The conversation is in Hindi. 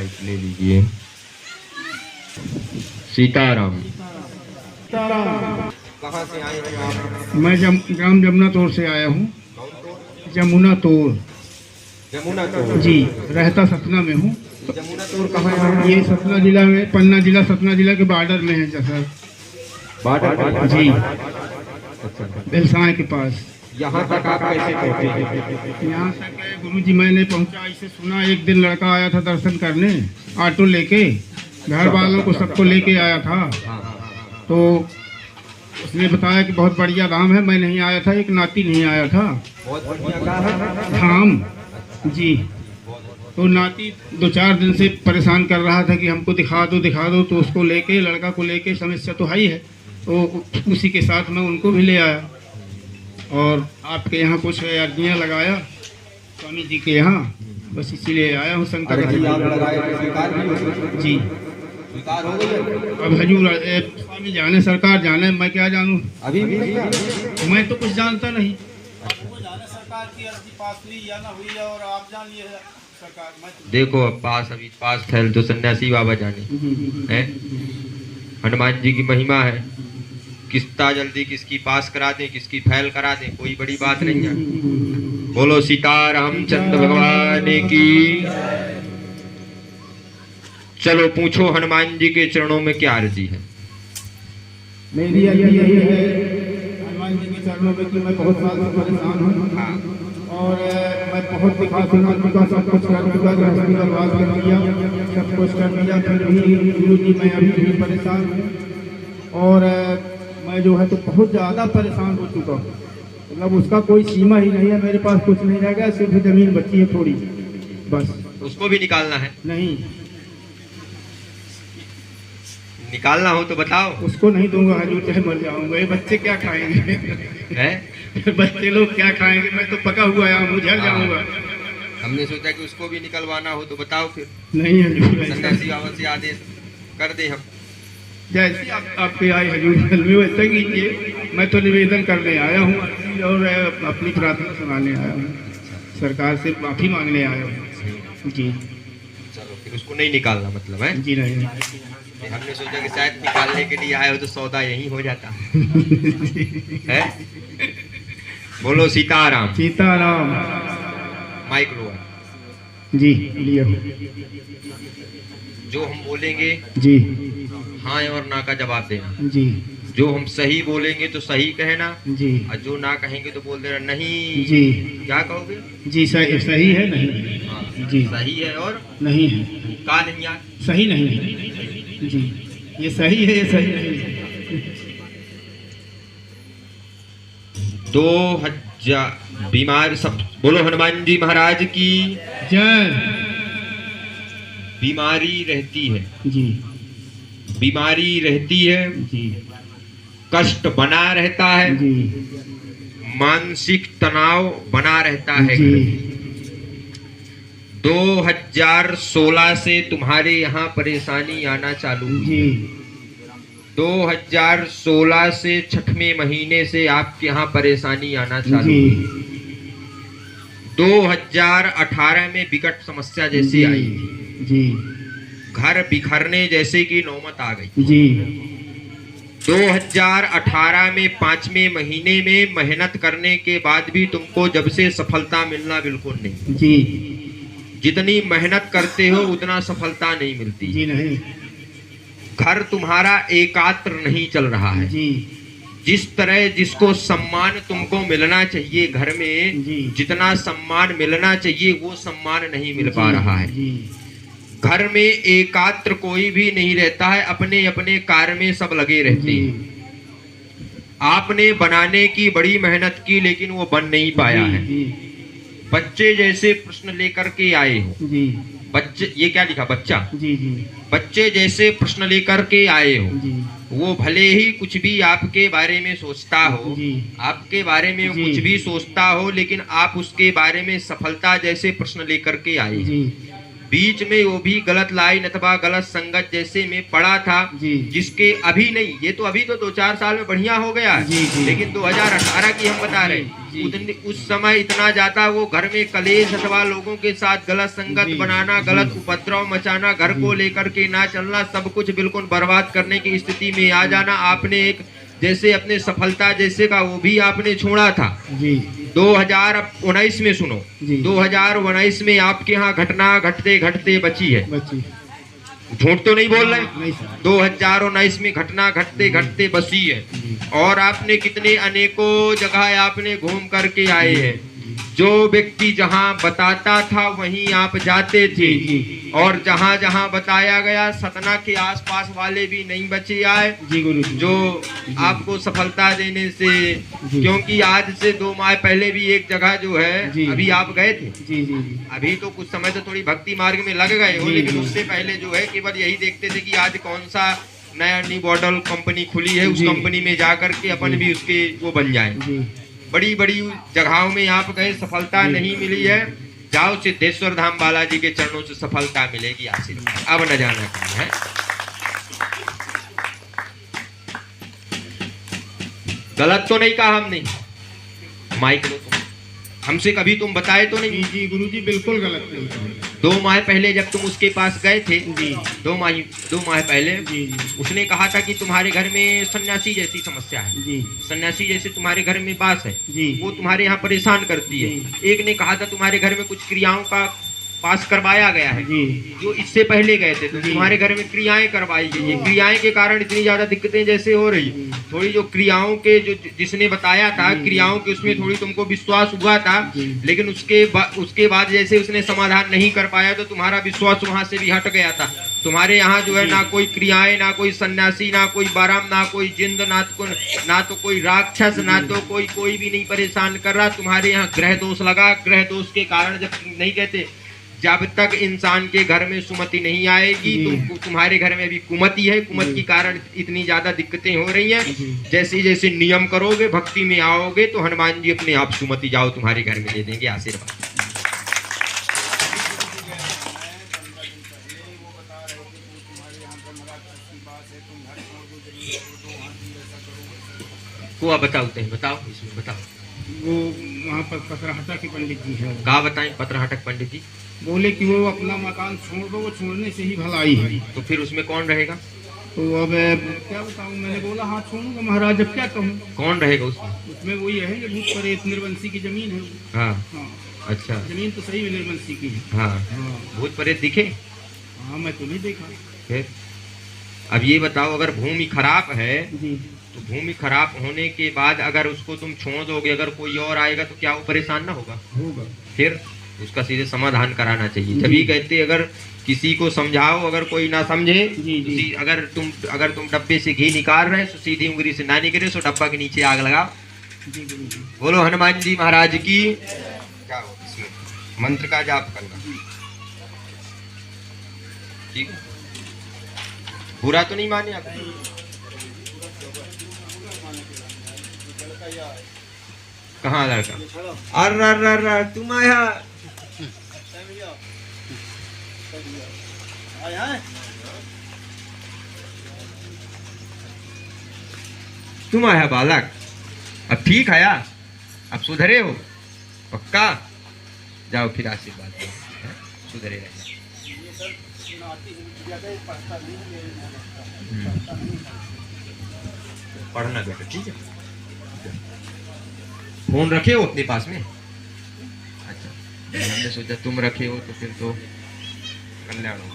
माइक ले लीजिए। सीताराम। कहाँ से आए हैं आप? मैं ग्राम जमुना तोड़ से आया हूँ। जमुना तोड़। जमुना तोड़ जी, रहता सतना में हूँ। जमुना तोड़ कहाँ है? ये सतना जिला में, पन्ना जिला सतना जिला के बॉर्डर में है सर। बॉर्डर जी, अच्छा, बेलसाए के पास। यहाँ तक आप कैसे पहुँचे? यहाँ तक गुरुजी मैंने पहुँचा इसे सुना। एक दिन लड़का आया था दर्शन करने, ऑटो लेके, घर वालों को सबको लेके आया था। तो उसने बताया कि बहुत बढ़िया धाम है। मैं नहीं आया था, एक नाती नहीं आया था। बहुत बढ़िया धाम जी। तो नाती 2-4 दिन से परेशान कर रहा था कि हमको दिखा दो। तो उसको लेके, लड़का को लेके, समस्या तो है ही है, तो उसी के साथ मैं उनको भी ले आया और आपके यहाँ कुछ अर्जियाँ लगाया स्वामी जी के यहाँ। बस इसीलिए आया हूँ शंकर जी। स्वीकार हो गई? अब हजूर स्वामी जाने, सरकार जाने, मैं क्या जानूँ। अभी भी नहीं? मैं तो कुछ जानता नहीं। सरकार की अर्जी पास हुई या ना हुई है, और आप जान लिए सरकार। मैं देखो अब अभी पास फैल तो सन्यासी बाबा जाने हैं। हनुमान जी की महिमा है, किसता जल्दी किसकी पास करा दें, किसकी फैल करा दें, कोई बड़ी बात नहीं है। बोलो सीतारामचंद्र भगवान की। चलो पूछो हनुमान जी के चरणों में क्या अर्जी है? मेरी अर्जी यही है हनुमान जी के चरणों में कि मैं बहुत साल से परेशान हूँ और मैं बहुत दिखा चुका, सब कुछ कर चुका, गृहस्थी बर्बाद कर दिया, सब कुछ कर दिया, फिर भी गुरुजी मैं अभी भी परेशान हूँ। और मैं जो है तो बहुत ज़्यादा परेशान हो चुका हूँ। मतलब उसका कोई सीमा ही नहीं है। मेरे पास कुछ नहीं रह गया, सिर्फ जमीन बची है थोड़ी, बस। उसको भी निकालना है? नहीं, निकालना हो तो बताओ। उसको नहीं दूंगा हजूर, चाहे मर जाऊंगा। ये बच्चे क्या खाएंगे हैं? बच्चे लोग क्या खाएंगे? मैं तो पका हुआ आया, झड़ जाऊंगा। हमने सोचा कि उसको भी निकलवाना हो तो बताओ फिर। नहीं हजूर, सन्यासी बाबा से आदेश कर दे हम। जैसे आपके आए हजूर वैसे कीजिए। मैं तो निवेदन करने आया हूँ और अपनी प्रार्थना सुनाने आया हूँ, सरकार से माफी मांगने आया हूँ जी। चलो फिर उसको नहीं निकालना मतलब है? जी नहीं। हमने सोचा कि शायद निकालने के लिए आए हो तो सौदा यही हो जाता है। बोलो सीताराम। सीताराम। माइक लो जी, लियो। जो हम बोलेंगे जी, हाँ और ना का जवाब देना जी। जो हम सही बोलेंगे तो सही कहना जी, और जो ना कहेंगे तो बोल देना नहीं। जी। क्या कहोगे? जी, सही है नहीं? हाँ, जी। सही है और नहीं है। का नहीं यार? सही नहीं है जी। ये सही है, ये सही नहीं है। 2000 बीमार सब बोलो हनुमान जी महाराज की जय। बीमारी रहती है, जी, बीमारी रहती है, जी, कष्ट बना रहता है, जी, मानसिक तनाव बना रहता है। जी, 2016 से तुम्हारे यहाँ परेशानी आना चालू हुई। जी, 2016 से 6वें महीने से आपके यहाँ परेशानी आना चालू हुई। 2018 में विकट समस्या जैसी आई थी, जी, घर बिखरने जैसे की नौबत आ गई जी। 2018 में 5वें महीने में मेहनत करने के बाद भी तुमको जब से सफलता मिलना बिल्कुल नहीं। जी, जितनी मेहनत करते हो उतना सफलता नहीं मिलती। जी नहीं। घर तुम्हारा एकात्र नहीं चल रहा है। जी, जिस तरह जिसको सम्मान तुमको मिलना चाहिए घर में, जी, जितना सम्मान मिलना चाहिए वो सम्मान नहीं मिल पा रहा है। जी, घर में एकात्र कोई भी नहीं रहता है, अपने अपने कार्य में सब लगे रहते हैं। आपने बनाने की बड़ी मेहनत की लेकिन वो बन नहीं पाया है। बच्चे जैसे प्रश्न लेकर के आए हो जी, बच्चे, ये क्या लिखा बच्चा? जी, जी, बच्चे जैसे प्रश्न लेकर के आए हो, जी, वो भले ही कुछ भी आपके बारे में सोचता हो, जी, आपके बारे में जी, कुछ भी सोचता हो, लेकिन आप उसके बारे में सफलता जैसे प्रश्न लेकर के आए। जी, बीच में वो भी गलत लाइन अथवा गलत संगत जैसे में पड़ा था, जी। जिसके अभी नहीं, ये तो अभी तो 2-4 साल में बढ़िया हो गया है, जी, जी। लेकिन 2018 की हम बता रहे जी। उस समय इतना ज्यादा वो घर में कलेश अथवा लोगों के साथ गलत संगत जी, बनाना, जी। गलत उपद्रव मचाना, घर को लेकर के ना चलना, सब कुछ बिल्कुल बर्बाद करने की स्थिति में आ जाना। आपने एक जैसे अपने सफलता जैसे का वो भी आपने छोड़ा था। जी 2019 में सुनो, जी। 2019 में आपके यहाँ घटना घटते घटते बची है, बच्ची झूठ तो नहीं बोल रहे। नहीं सर। 2019 में घटना घटते घटते बसी है, और आपने कितने अनेकों जगह आपने घूम करके आए हैं। जो व्यक्ति जहां बताता था वहीं आप जाते थे, जी। और जहां जहां बताया गया सतना के आसपास वाले भी नहीं बचे आए जी गुरु जी। जो आपको सफलता देने से। जी। क्योंकि आज से 2 माह पहले भी एक जगह जो है, जी। अभी आप गए थे, जी जी जी। अभी तो कुछ समय से थोड़ी भक्ति मार्ग में लग गए हो, जी, लेकिन जी। उससे पहले जो है केवल यही देखते थे कि आज कौन सा नया न्यू मॉडल कंपनी खुली है, उस जी। कंपनी में जा करके अपन भी उसके वो बन जाए। जी बड़ी बड़ी जगहों में आप गए, सफलता जी। नहीं मिली है। जाओ सिद्धेश्वर धाम बालाजी के चरणों से सफलता मिलेगी, आशीर्वाद। अब न जाना कहीं है। गलत तो नहीं कहा हमने, माइक लो तुम, हमसे कभी तुम बताए तो नहीं। जी गुरु जी बिल्कुल गलत नहीं है। 2 माह पहले जब तुम उसके पास गए थे, जी 2 माह पहले, जी जी उसने कहा था कि तुम्हारे घर में सन्यासी जैसी समस्या है, जी सन्यासी जैसे तुम्हारे घर में बास है, जी वो तुम्हारे यहाँ परेशान करती है। एक ने कहा था तुम्हारे घर में कुछ क्रियाओं का पास करवाया गया है, जी जो इससे पहले गए थे, तो जी। तुम्हारे घर में क्रियाएं करवाई गई है। क्रियाएं के कारण इतनी ज्यादा दिक्कतें जैसे हो रही, थोड़ी जो क्रियाओं के जो जिसने बताया था क्रियाओं के, उसमें थोड़ी तुमको विश्वास हुआ था, लेकिन उसके बाद जैसे उसने समाधान नहीं कर पाया तो तुम्हारा विश्वास वहां से भी हट गया था। तुम्हारे यहाँ जो है ना कोई क्रियाएं, ना कोई सन्यासी, ना कोई बाराम, ना कोई जिंद, ना तो कोई राक्षस, ना तो कोई भी नहीं परेशान कर रहा। तुम्हारे यहाँ ग्रह दोष लगा, ग्रह दोष के कारण जब नहीं कहते, जब तक इंसान के घर में सुमति नहीं आएगी तो तुम्हारे घर में भी कुमति है, कुमति के कारण इतनी ज्यादा दिक्कतें हो रही हैं। जैसे जैसे नियम करोगे, भक्ति में आओगे, तो हनुमान जी अपने आप सुमति जाओ तुम्हारे घर में दे देंगे, आशीर्वाद। को बताओ, बताओ इसमें बताओ। वो वहाँ पर पथरहटा के पंडित जी है, कहा बताएं पत्रहटक पंडित जी? बोले कि वो अपना मकान छोड़ दो, वो छोड़ने से ही भलाई है। तो फिर उसमें कौन रहेगा? तो अब क्या बताऊँ, मैंने बोला हाँ छोड़ूंगा महाराज, अब क्या कहूँ। कौन रहेगा उसमें? उसमें वही है, ये भूत प्रेत निर्वंशी की जमीन है वो। हाँ हाँ अच्छा, जमीन तो सही में निर्वंशी की है। हाँ हाँ भूत प्रेत दिखे? हाँ मैं तो नहीं देखा। फिर अब ये बताओ, अगर भूमि खराब है जी तो भूमि खराब होने के बाद अगर उसको तुम छोड़ दोगे, अगर कोई और आएगा तो क्या वो परेशान ना होगा? होगा। फिर उसका सीधे समाधान कराना चाहिए। तभी कहते अगर किसी को समझाओ, अगर कोई ना समझे, जी। अगर तुम डब्बे से घी निकाल रहे तो सीधी उंगली से ना निकले, तो डब्बा के नीचे आग लगाओ। जी गुरु जी। बोलो हनुमान जी महाराज की। जाओ इसमें मंत्र का जाप करना, ठीक है? बुरा तो नहीं माने आप? कहाँ लड़का? अर तुम आया? तुम आया बालक? अब ठीक है यार, अब सुधरे हो पक्का? जाओ फिर आशीर्वाद दो, सुधरे रहना। पढ़ना बेटा, ठीक है? फोन रखे हो अपने पास में? अच्छा, हमने सोचा तुम रखे हो तो फिर तो कल्याण हो।